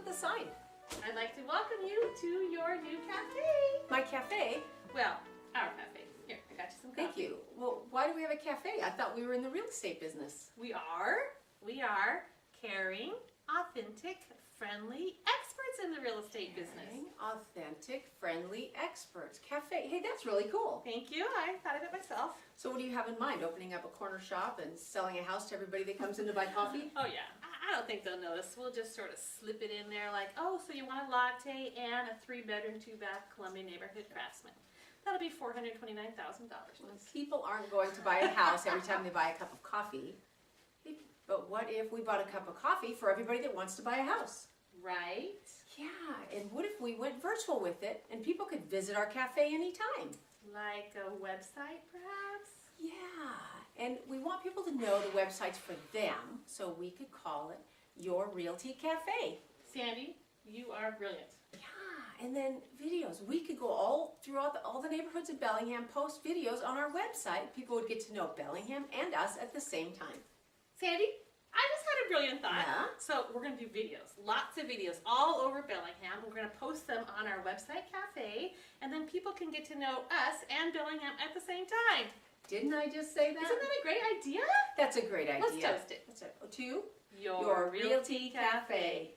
with the sign? I'd like to welcome you to your new cafe. My cafe? Well, our cafe. Here, I got you some coffee. Thank you. Well, why do we have a cafe? I thought we were in the real estate business. We are caring, authentic, friendly experts in the real estate business. Caring, authentic, friendly experts. Cafe. Hey, that's really cool. Thank you. I thought of it myself. So what do you have in mind? Opening up a corner shop and selling a house to everybody that comes in to buy coffee? Oh yeah, I don't think they'll notice. We'll just sort of slip it in there like, oh, so you want a latte and a 3-bedroom, 2-bath Columbia neighborhood craftsman. That'll be $429,000. People aren't going to buy a house every time they buy a cup of coffee. Hey, but what if we bought a cup of coffee for everybody that wants to buy a house? Right? Yeah, and what if we went virtual with it and people could visit our cafe anytime? Like a website, perhaps? Yeah, and we want people to know the website's for them, so we could call it Your Realty Cafe. Sandy, you are brilliant. Yeah, and then videos. We could go all throughout all the neighborhoods of Bellingham, post videos on our website. People would get to know Bellingham and us at the same time. Sandy, I just had a brilliant thought. Yeah? So we're going to do videos, lots of videos all over Bellingham. We're going to post them on our website cafe, and then people can get to know us and Bellingham at the same time. Didn't I just say that? Isn't that a great idea? That's a great idea. Let's toast it. That's it. To Your Realty Cafe.